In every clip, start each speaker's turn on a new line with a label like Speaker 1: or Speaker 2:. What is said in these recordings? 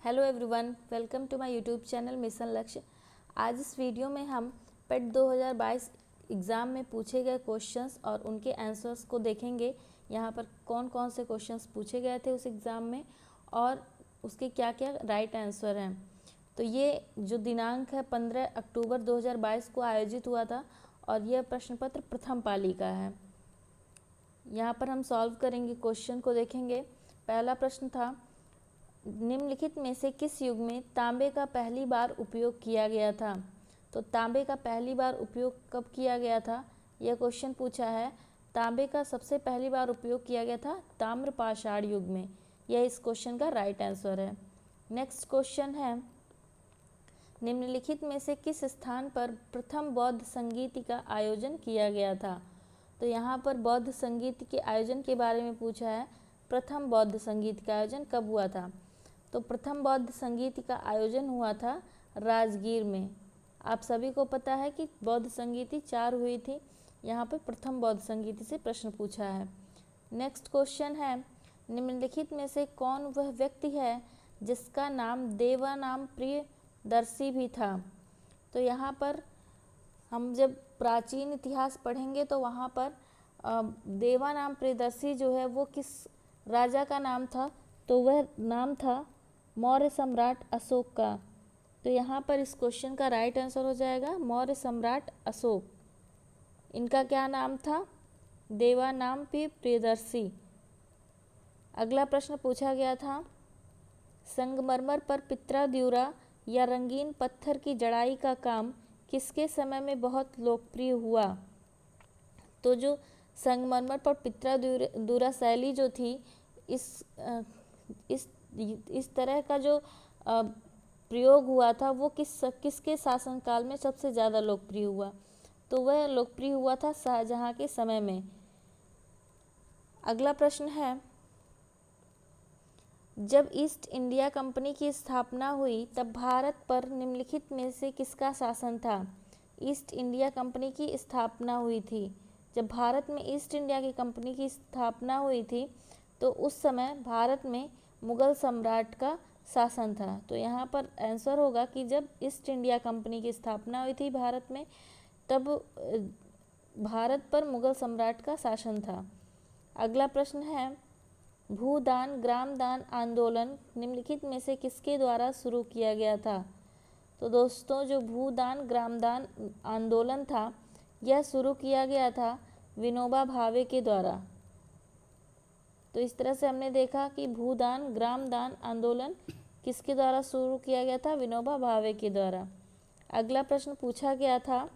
Speaker 1: Hello everyone, welcome to my YouTube channel mission Lakshya. आज इस video में हम पेट 2022 एग्ज़ाम में पूछे गए क्वेश्चंस और उनके आंसर्स को देखेंगे। यहाँ पर कौन कौन से क्वेश्चंस पूछे गए थे उस एग्ज़ाम में और उसके क्या क्या राइट आंसर हैं। तो ये जो दिनांक है 15 अक्टूबर 2022 को आयोजित हुआ था और यह प्रश्न पत्र प्रथम पाली का है। यहाँ पर हम सॉल्व करेंगे, क्वेश्चन को देखेंगे। पहला प्रश्न था, निम्नलिखित में से किस युग में तांबे का पहली बार उपयोग किया गया था। तो तांबे का पहली बार उपयोग कब किया गया था, यह क्वेश्चन पूछा है। तांबे का सबसे पहली बार उपयोग किया गया था ताम्रपाषाण युग में। यह इस क्वेश्चन का राइट आंसर है। नेक्स्ट क्वेश्चन है, निम्नलिखित में से किस स्थान पर प्रथम बौद्ध संगीत का आयोजन किया गया था। तो यहाँ पर बौद्ध संगीत के आयोजन के बारे में पूछा है। प्रथम बौद्ध संगीत का आयोजन कब हुआ था। तो प्रथम बौद्ध संगीत का आयोजन हुआ था राजगीर में। आप सभी को पता है कि बौद्ध संगीति 4 हुई थी। यहाँ पर प्रथम बौद्ध संगीति से प्रश्न पूछा है। नेक्स्ट क्वेश्चन है, निम्नलिखित में से कौन वह व्यक्ति है जिसका नाम देवानाम प्रियदर्शी भी था। तो यहाँ पर हम जब प्राचीन इतिहास पढ़ेंगे तो वहाँ पर देवानाम प्रियदर्शी जो है वो किस राजा का नाम था। तो वह नाम था मौर्य सम्राट अशोक का। तो यहाँ पर इस क्वेश्चन का राइट आंसर हो जाएगा मौर्य सम्राट अशोक। इनका क्या नाम था, देवानाम प्रियदर्शी। अगला प्रश्न पूछा गया था, संगमरमर पर पित्राद्युरा या रंगीन पत्थर की जड़ाई का काम किसके समय में बहुत लोकप्रिय हुआ। तो जो संगमरमर पर पित्राद्युरा शैली जो थी, इस तरह का जो प्रयोग हुआ था वो किसके शासनकाल में सबसे ज़्यादा लोकप्रिय हुआ। तो वह लोकप्रिय हुआ था शाहजहां के समय में। अगला प्रश्न है, जब ईस्ट इंडिया कंपनी की स्थापना हुई तब भारत पर निम्नलिखित में से किसका शासन था। ईस्ट इंडिया कंपनी की स्थापना हुई थी। जब भारत में ईस्ट इंडिया की कंपनी की स्थापना हुई थी तो उस समय भारत में मुगल सम्राट का शासन था। तो यहाँ पर आंसर होगा कि जब ईस्ट इंडिया कंपनी की स्थापना हुई थी भारत में, तब भारत पर मुगल सम्राट का शासन था। अगला प्रश्न है, भूदान ग्रामदान आंदोलन निम्नलिखित में से किसके द्वारा शुरू किया गया था। तो दोस्तों, जो भूदान ग्रामदान आंदोलन था यह शुरू किया गया था विनोबा भावे के द्वारा। तो इस तरह से हमने देखा कि भूदान ग्रामदान आंदोलन किसके द्वारा शुरू किया गया था, विनोबा भावे के द्वारा। अगला प्रश्न पूछा गया था,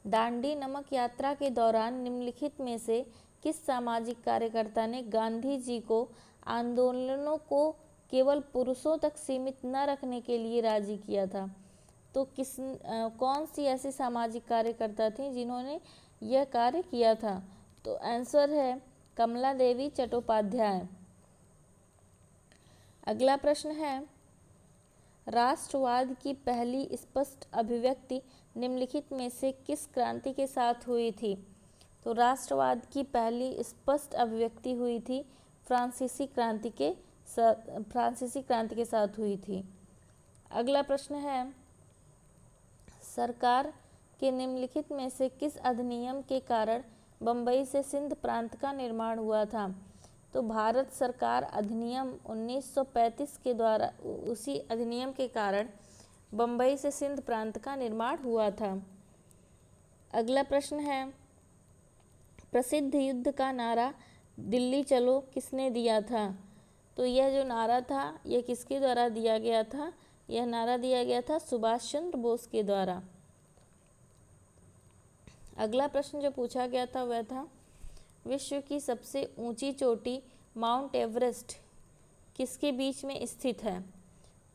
Speaker 1: दांडी नमक यात्रा के दौरान निम्नलिखित में से किस सामाजिक कार्यकर्ता ने गांधी जी को आंदोलनों को केवल पुरुषों तक सीमित न रखने के लिए राजी किया था। तो कौन सी ऐसी सामाजिक कार्यकर्ता थी जिन्होंने यह कार्य किया था। तो आंसर है कमला देवी चट्टोपाध्याय। अगला प्रश्न है, राष्ट्रवाद की पहली स्पष्ट अभिव्यक्ति निम्नलिखित में से किस क्रांति के साथ हुई थी। तो राष्ट्रवाद की पहली स्पष्ट अभिव्यक्ति हुई थी फ्रांसीसी क्रांति के साथ हुई थी। अगला प्रश्न है, सरकार के निम्नलिखित में से किस अधिनियम के कारण बम्बई से सिंध प्रांत का निर्माण हुआ था। तो भारत सरकार अधिनियम 1935 के द्वारा, उसी अधिनियम के कारण बम्बई से सिंध प्रांत का निर्माण हुआ था। अगला प्रश्न है, प्रसिद्ध युद्ध का नारा दिल्ली चलो किसने दिया था। तो यह जो नारा था यह किसके द्वारा दिया गया था, यह नारा दिया गया था सुभाष चंद्र बोस के द्वारा। अगला प्रश्न जो पूछा गया था वह था, विश्व की सबसे ऊंची चोटी माउंट एवरेस्ट किसके बीच में स्थित है।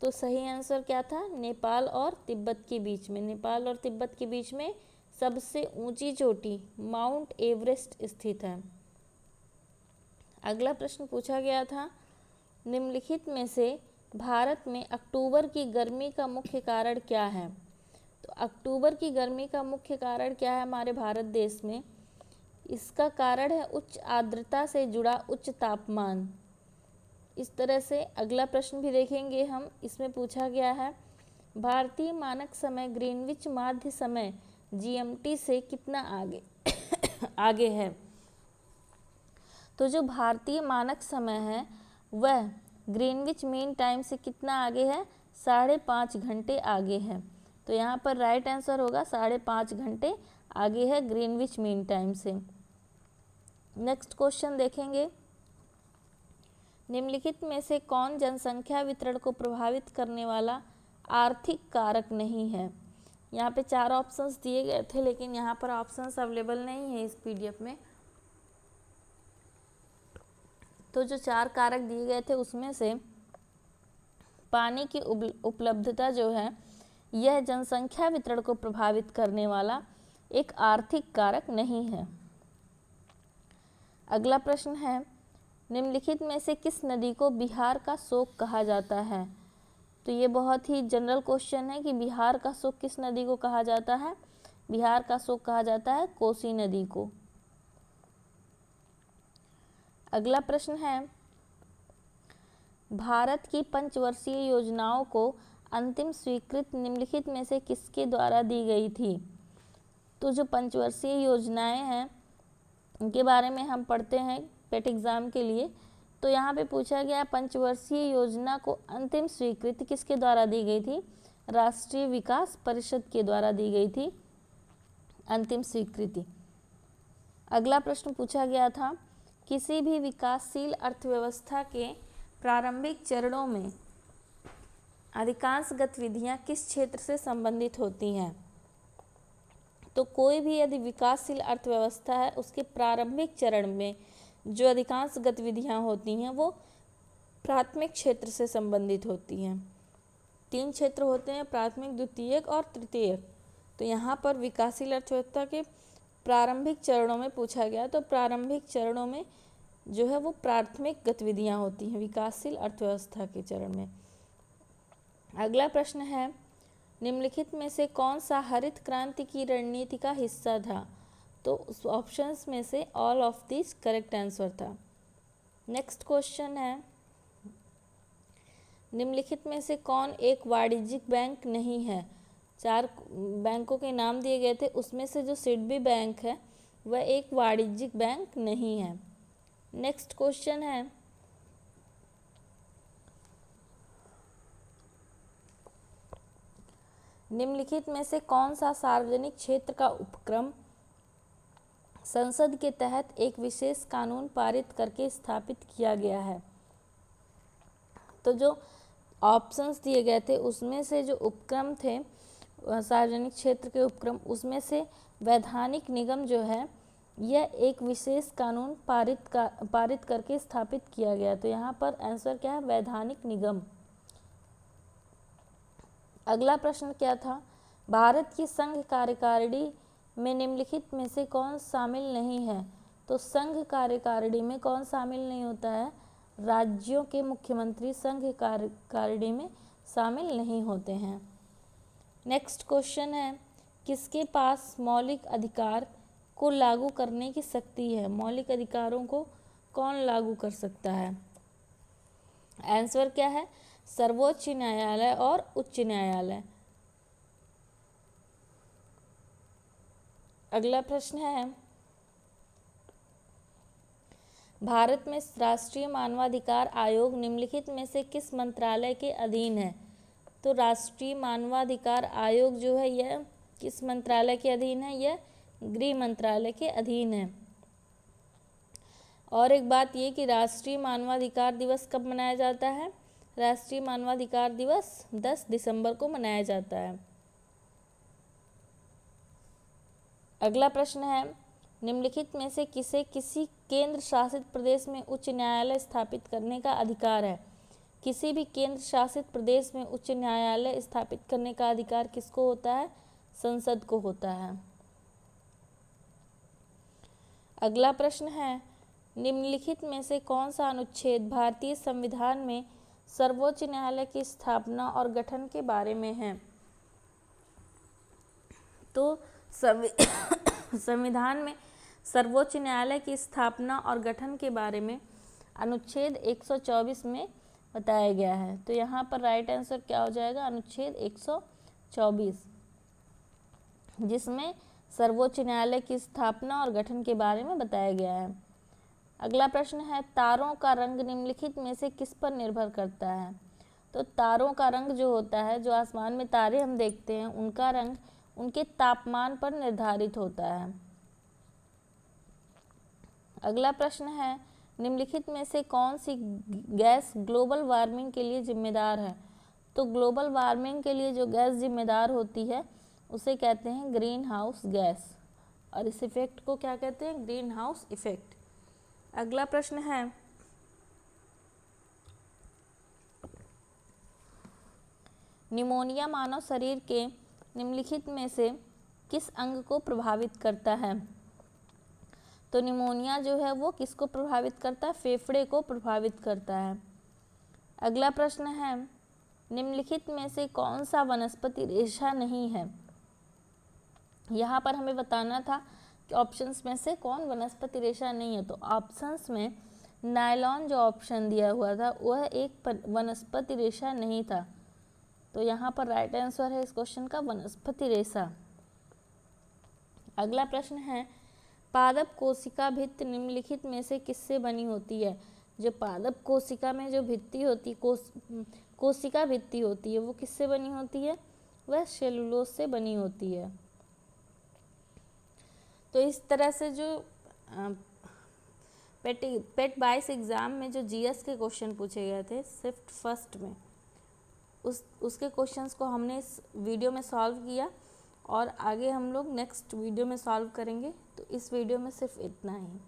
Speaker 1: तो सही आंसर क्या था, नेपाल और तिब्बत के बीच में। नेपाल और तिब्बत के बीच में सबसे ऊंची चोटी माउंट एवरेस्ट स्थित है। अगला प्रश्न पूछा गया था, निम्नलिखित में से भारत में अक्टूबर की गर्मी का मुख्य कारण क्या है। तो अक्टूबर की गर्मी का मुख्य कारण क्या है हमारे भारत देश में। इसका कारण है उच्च आर्द्रता से जुड़ा उच्च तापमान। इस तरह से अगला प्रश्न भी देखेंगे हम। इसमें पूछा गया है भारतीय मानक समय ग्रीनविच माध्य समय GMT से कितना आगे है। तो जो भारतीय मानक समय है वह ग्रीनविच मीन टाइम से कितना आगे है, 5.5 घंटे आगे है। तो यहाँ पर राइट आंसर होगा 5.5 घंटे आगे है ग्रीनविच मीन टाइम से। नेक्स्ट क्वेश्चन देखेंगे, निम्नलिखित में से कौन जनसंख्या वितरण को प्रभावित करने वाला आर्थिक कारक नहीं है। यहाँ पे 4 ऑप्शंस दिए गए थे, लेकिन यहाँ पर ऑप्शंस अवेलेबल नहीं है इस PDF में। तो जो 4 कारक दिए गए थे उसमें से पानी की उपलब्धता जो है यह जनसंख्या वितरण को प्रभावित करने वाला एक आर्थिक कारक नहीं है। अगला प्रश्न है, निम्नलिखित में से किस नदी को बिहार का शोक कहा जाता है। तो ये बहुत ही जनरल क्वेश्चन है कि बिहार का शोक किस नदी को कहा जाता है। बिहार का शोक कहा जाता है कोसी नदी को। अगला प्रश्न है, भारत की पंचवर्षीय योजनाओं को अंतिम स्वीकृति निम्नलिखित में से किसके द्वारा दी गई थी। तो जो पंचवर्षीय योजनाएं हैं उनके बारे में हम पढ़ते हैं पेट एग्ज़ाम के लिए। तो यहाँ पे पूछा गया पंचवर्षीय योजना को अंतिम स्वीकृति किसके द्वारा दी गई थी, राष्ट्रीय विकास परिषद के द्वारा दी गई थी अंतिम स्वीकृति। अगला प्रश्न पूछा गया था, किसी भी विकासशील अर्थव्यवस्था के प्रारंभिक चरणों में अधिकांश गतिविधियां किस क्षेत्र से संबंधित होती हैं। तो कोई भी यदि विकासशील अर्थव्यवस्था है उसके प्रारंभिक चरण में जो अधिकांश गतिविधियां होती हैं वो प्राथमिक क्षेत्र से संबंधित होती हैं। 3 क्षेत्र होते हैं, प्राथमिक, द्वितीयक और तृतीयक। तो यहाँ पर विकासशील अर्थव्यवस्था के प्रारंभिक चरणों में पूछा गया, तो प्रारंभिक चरणों में जो है वो प्राथमिक गतिविधियां होती हैं विकासशील अर्थव्यवस्था के चरण में। अगला प्रश्न है, निम्नलिखित में से कौन सा हरित क्रांति की रणनीति का हिस्सा था। तो उस ऑप्शंस में से all of this correct answer था। नेक्स्ट क्वेश्चन है, निम्नलिखित में से कौन एक वाणिज्यिक बैंक नहीं है। 4 बैंकों के नाम दिए गए थे, उसमें से जो सिडबी बैंक है वह एक वाणिज्यिक बैंक नहीं है। नेक्स्ट क्वेश्चन है, निम्नलिखित में से कौन सा सार्वजनिक क्षेत्र का उपक्रम संसद के तहत एक विशेष कानून पारित करके स्थापित किया गया है। तो जो ऑप्शंस दिए गए थे उसमें से जो उपक्रम थे सार्वजनिक क्षेत्र के उपक्रम, उसमें से वैधानिक निगम जो है यह एक विशेष कानून पारित करके स्थापित किया गया। तो यहाँ पर आंसर क्या है, वैधानिक निगम। अगला प्रश्न क्या था, भारत की संघ कार्यकारिणी में निम्नलिखित में से कौन शामिल नहीं है। तो संघ कार्यकारिणी में कौन शामिल नहीं होता है, राज्यों के मुख्यमंत्री संघ कार्यकारिणी में शामिल नहीं होते हैं। नेक्स्ट क्वेश्चन है, किसके पास मौलिक अधिकार को लागू करने की शक्ति है। मौलिक अधिकारों को कौन लागू कर सकता है। आंसर क्या है, सर्वोच्च न्यायालय और उच्च न्यायालय। अगला प्रश्न है, भारत में राष्ट्रीय मानवाधिकार आयोग निम्नलिखित में से किस मंत्रालय के अधीन है। तो राष्ट्रीय मानवाधिकार आयोग जो है यह किस मंत्रालय के अधीन है, यह गृह मंत्रालय के अधीन है। और एक बात ये कि राष्ट्रीय मानवाधिकार दिवस कब मनाया जाता है, राष्ट्रीय मानवाधिकार दिवस 10 दिसंबर को मनाया जाता है। अगला प्रश्न है, निम्नलिखित में से किसे किसी केंद्र शासित प्रदेश में उच्च न्यायालय स्थापित करने का अधिकार है। किसी भी केंद्र शासित प्रदेश में उच्च न्यायालय स्थापित करने का अधिकार किसको होता है, संसद को होता है। अगला प्रश्न है, निम्नलिखित में से कौन सा अनुच्छेद भारतीय संविधान में सर्वोच्च न्यायालय की स्थापना और गठन के बारे में है। तो संविधान में सर्वोच्च न्यायालय की स्थापना और गठन के बारे में अनुच्छेद 124 में बताया गया है। तो यहाँ पर राइट आंसर क्या हो जाएगा, अनुच्छेद 124, जिसमें सर्वोच्च न्यायालय की स्थापना और गठन के बारे में बताया गया है। अगला प्रश्न है, तारों का रंग निम्नलिखित में से किस पर निर्भर करता है। तो तारों का रंग जो होता है, जो आसमान में तारे हम देखते हैं, उनका रंग उनके तापमान पर निर्धारित होता है। अगला प्रश्न है, निम्नलिखित में से कौन सी गैस ग्लोबल वार्मिंग के लिए जिम्मेदार है। तो ग्लोबल वार्मिंग के लिए जो गैस जिम्मेदार होती है उसे कहते हैं ग्रीन हाउस गैस, और इस इफेक्ट को क्या कहते हैं, ग्रीन हाउस इफेक्ट। अगला प्रश्न है, निमोनिया मानव शरीर के निम्नलिखित में से किस अंग को प्रभावित करता है। तो निमोनिया जो है वो किसको प्रभावित करता है, फेफड़े को प्रभावित करता है। अगला प्रश्न है, निम्नलिखित में से कौन सा वनस्पति रेशा नहीं है। यहाँ पर हमें बताना था कि ऑप्शंस में से कौन वनस्पति रेशा नहीं है। तो ऑप्शंस में नायलॉन जो ऑप्शन दिया हुआ था वह एक वनस्पति रेशा नहीं था। तो यहाँ पर राइट आंसर है इस क्वेश्चन का वनस्पति रेशा। अगला प्रश्न है, पादप कोशिका भित्ति निम्नलिखित में से किससे बनी होती है। जो पादप कोशिका में जो भित्ति होती, कोशिका भित्ति होती है, वो किससे बनी होती है, वह सेलुलोज से बनी होती है। तो इस तरह से जो पेट 22 एग्ज़ाम में जो जीएस के क्वेश्चन पूछे गए थे शिफ्ट फर्स्ट में, उसके क्वेश्चंस को हमने इस वीडियो में सॉल्व किया, और आगे हम लोग नेक्स्ट वीडियो में सॉल्व करेंगे। तो इस वीडियो में सिर्फ इतना ही।